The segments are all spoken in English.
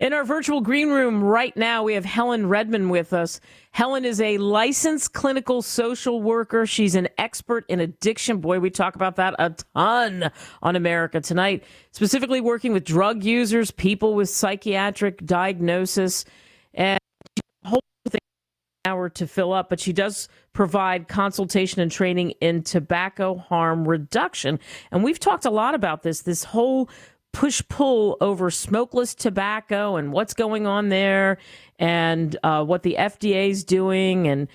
In our virtual green room right now, we have Helen Redmond with us. Helen is a licensed clinical social worker. She's an expert in addiction. Boy, we talk about that a ton on America Tonight, specifically working with drug users, people with psychiatric diagnosis, and a whole thing hour to fill up, but she does provide consultation and training in tobacco harm reduction. And we've talked a lot about this whole push-pull over smokeless tobacco and what's going on there, and what the FDA is doing, and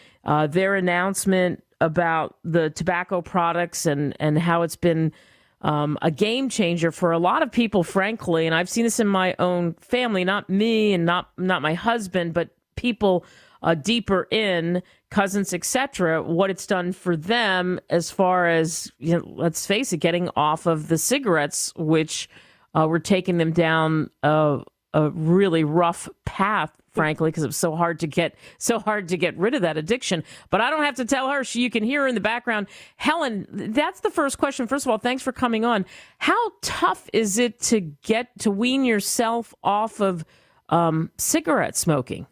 their announcement about the tobacco products, and how it's been a game changer for a lot of people, frankly. And I've seen this in my own family, not me and not my husband, but people deeper in, cousins, etc., what it's done for them as far as, let's face it, getting off of the cigarettes, which were taking them down a really rough path, frankly, because it was so hard to get rid of that addiction. But I don't have to tell her. You can hear her in the background. Helen, that's the first question. First of all, thanks for coming on. How tough is it to wean yourself off of cigarette smoking?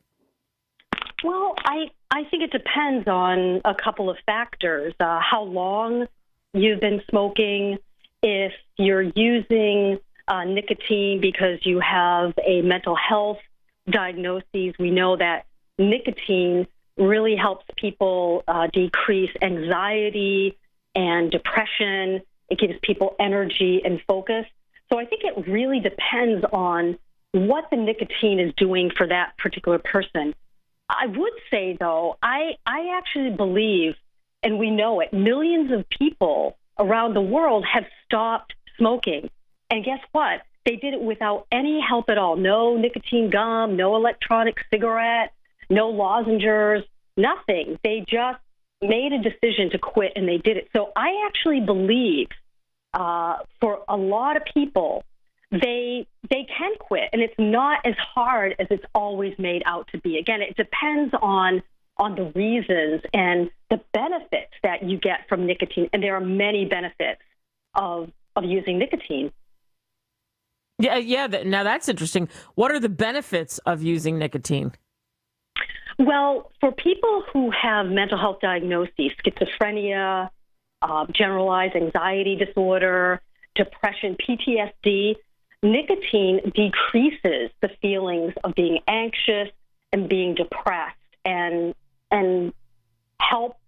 Well, I think it depends on a couple of factors. How long you've been smoking, if you're using nicotine because you have a mental health diagnosis. We know that nicotine really helps people decrease anxiety and depression. It gives people energy and focus. So I think it really depends on what the nicotine is doing for that particular person. I would say, though, I actually believe, and we know it, millions of people around the world have stopped smoking. And guess what? They did it without any help at all. No nicotine gum, no electronic cigarette, no lozenges, nothing. They just made a decision to quit, and they did it. So I actually believe for a lot of people, they can quit, and it's not as hard as it's always made out to be. Again, it depends on the reasons and the benefits that you get from nicotine, and there are many benefits of using nicotine. Yeah. Now that's interesting. What are the benefits of using nicotine? Well, for people who have mental health diagnoses, schizophrenia, generalized anxiety disorder, depression, PTSD, nicotine decreases the feelings of being anxious and being depressed, and help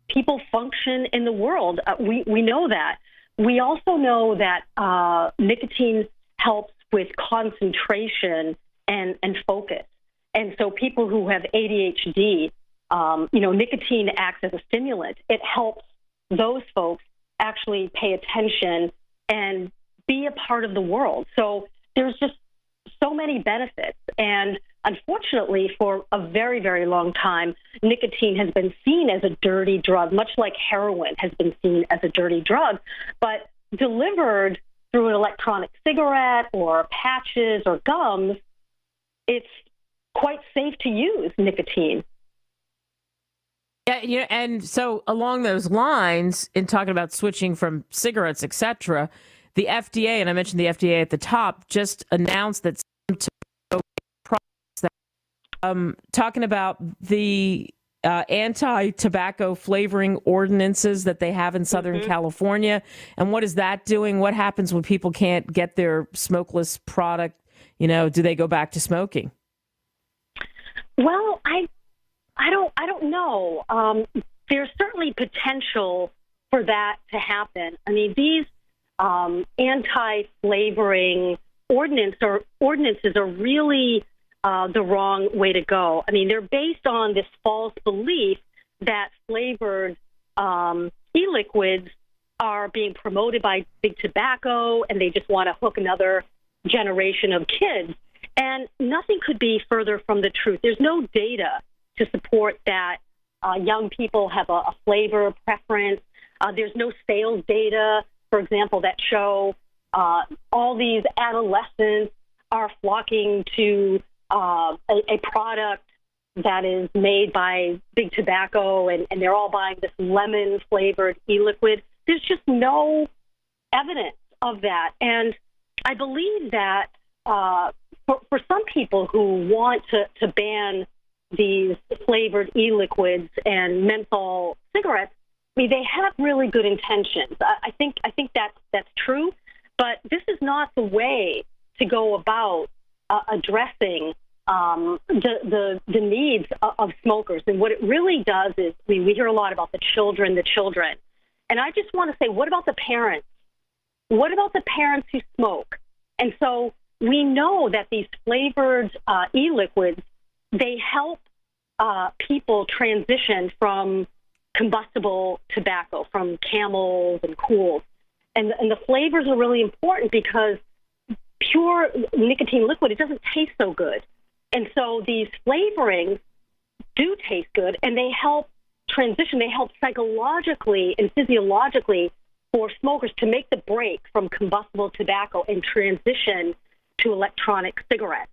people function in the world. We know that. We also know that nicotine helps with concentration and focus. And so people who have ADHD, nicotine acts as a stimulant. It helps those folks actually pay attention and be a part of the world. So there's just so many benefits. And unfortunately, for a very, very long time, nicotine has been seen as a dirty drug, much like heroin has been seen as a dirty drug. But delivered through an electronic cigarette or patches or gums, it's quite safe to use nicotine. Yeah, and so along those lines, in talking about switching from cigarettes, etc., the FDA, and I mentioned the FDA at the top, just announced that some tobacco products that, talking about the anti-tobacco flavoring ordinances that they have in Southern California. And what is that doing? What happens when people can't get their smokeless product? Do they go back to smoking? Well, I don't know. There's certainly potential for that to happen. I mean, these anti-flavoring ordinances are really the wrong way to go. I mean, they're based on this false belief that flavored e-liquids are being promoted by big tobacco, and they just want to hook another generation of kids. And nothing could be further from the truth. There's no data to support that young people have a flavor preference. There's no sales data, for example, that show all these adolescents are flocking to a product that is made by big tobacco, and they're all buying this lemon-flavored e-liquid. There's just no evidence of that. And I believe that for some people, people who want to ban these flavored e-liquids and menthol cigarettes, I mean, they have really good intentions. I think that's true, but this is not the way to go about addressing the needs of smokers. And what it really does is, I mean, we hear a lot about the children, and I just want to say, what about the parents? What about the parents who smoke? And so we know that these flavored e-liquids, they help people transition from combustible tobacco, from Camels and Cools. And the flavors are really important because pure nicotine liquid, it doesn't taste so good. And so these flavorings do taste good, and they help transition. They help psychologically and physiologically for smokers to make the break from combustible tobacco and transition to electronic cigarettes.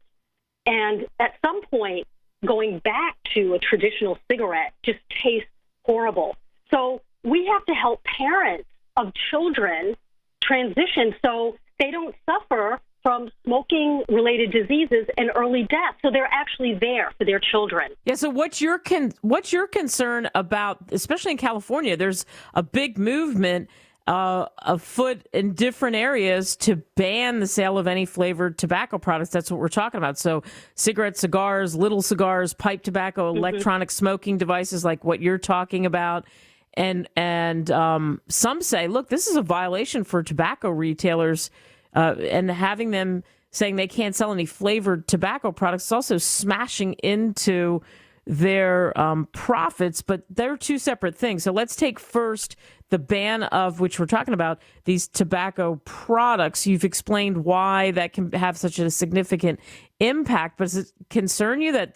And at some point, going back to a traditional cigarette just tastes horrible. So we have to help parents of children transition so they don't suffer from smoking-related diseases and early death. So they're actually there for their children. Yeah. So what's your concern about, especially in California? There's a big movement afoot in different areas to ban the sale of any flavored tobacco products. That's what we're talking about. So cigarettes, cigars, little cigars, pipe tobacco, electronic smoking devices like what you're talking about. And some say, look, this is a violation for tobacco retailers, and having them saying they can't sell any flavored tobacco products is also smashing into their profits, but they're two separate things. So let's take first the ban of, which we're talking about, these tobacco products. You've explained why that can have such a significant impact, but does it concern you that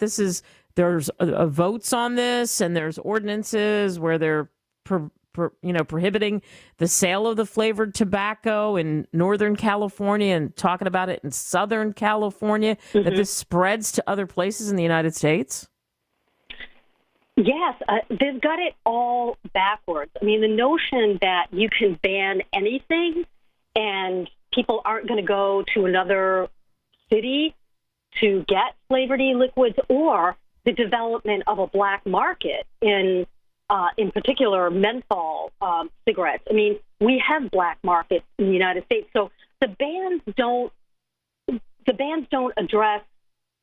there's votes on this and there's ordinances where they're prohibiting the sale of the flavored tobacco in Northern California and talking about it in Southern California, that this spreads to other places in the United States? Yes, they've got it all backwards. I mean, the notion that you can ban anything and people aren't going to go to another city to get flavored e-liquids, or the development of a black market in particular menthol cigarettes. I mean, we have black markets in the United States, so the bans don't address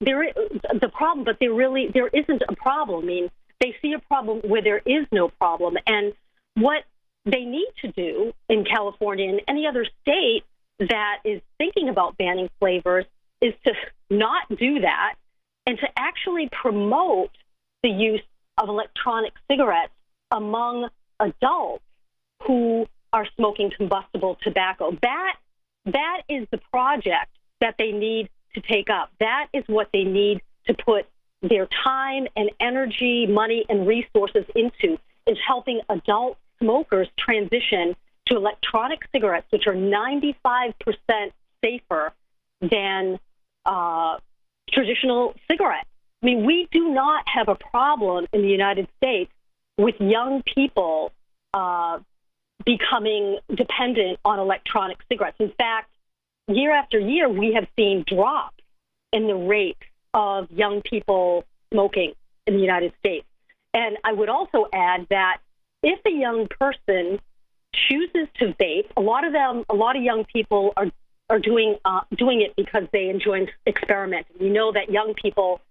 the problem, but there isn't a problem. I mean, they see a problem where there is no problem. And what they need to do in California and any other state that is thinking about banning flavors is to not do that and to actually promote the use of electronic cigarettes among adults who are smoking combustible tobacco. That is the project that they need to take up. That is what they need to put their time and energy, money, and resources into, is helping adult smokers transition to electronic cigarettes, which are 95% safer than traditional cigarettes. I mean, we do not have a problem in the United States with young people becoming dependent on electronic cigarettes. In fact, year after year, we have seen drops in the rate of young people smoking in the United States. And I would also add that if a young person chooses to vape, a lot of young people are doing it because they enjoy experimenting. We know that young people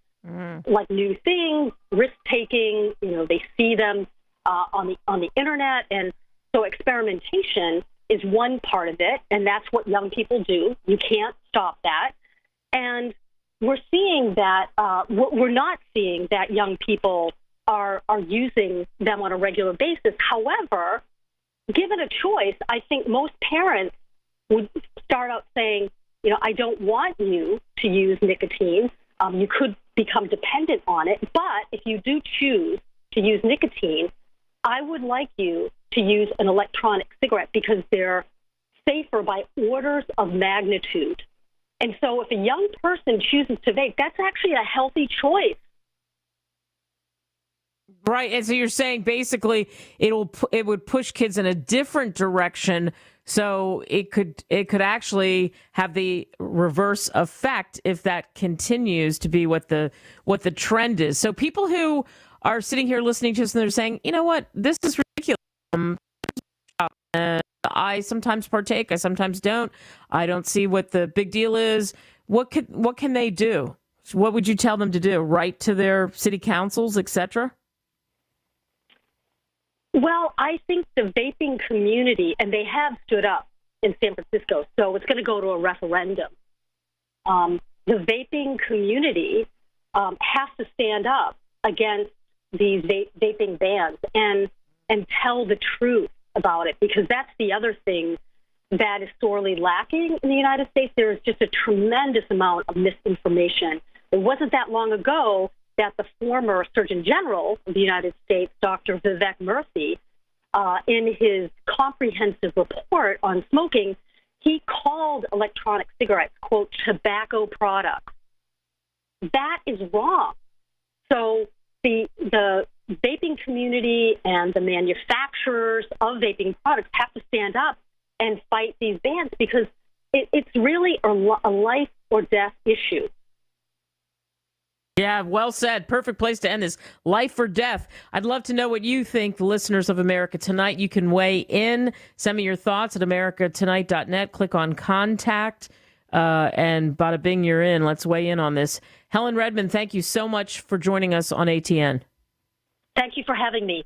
like new things, risk taking. They see them on the internet, and so experimentation is one part of it, and that's what young people do. You can't stop that. And we're seeing that we're not seeing that young people are using them on a regular basis. However, given a choice, I think most parents would start out saying, I don't want you to use nicotine. You could become dependent on it. But if you do choose to use nicotine, I would like you to use an electronic cigarette because they're safer by orders of magnitude. And so if a young person chooses to vape, that's actually a healthy choice. Right. And so you're saying basically it would push kids in a different direction. So it could actually have the reverse effect if that continues to be what the trend is. So people who are sitting here listening to us and they're saying, you know what, this is ridiculous. I sometimes partake, I sometimes don't. I don't see what the big deal is. What can they do? What would you tell them to do? Write to their city councils, etc.? Well, I think the vaping community, and they have stood up in San Francisco, so it's going to go to a referendum. The vaping community has to stand up against these vaping bans and tell the truth about it, because that's the other thing that is sorely lacking in the United States. There is just a tremendous amount of misinformation. It wasn't that long ago that the former Surgeon General of the United States, Dr. Vivek Murthy, in his comprehensive report on smoking, he called electronic cigarettes, quote, tobacco products. That is wrong. So the vaping community and the manufacturers of vaping products have to stand up and fight these bans, because it's really a life or death issue. Yeah, well said. Perfect place to end this. Life or death. I'd love to know what you think, the listeners of America Tonight. You can weigh in. Send me your thoughts at americatonight.net. Click on contact, and bada bing, you're in. Let's weigh in on this. Helen Redmond, thank you so much for joining us on ATN. Thank you for having me.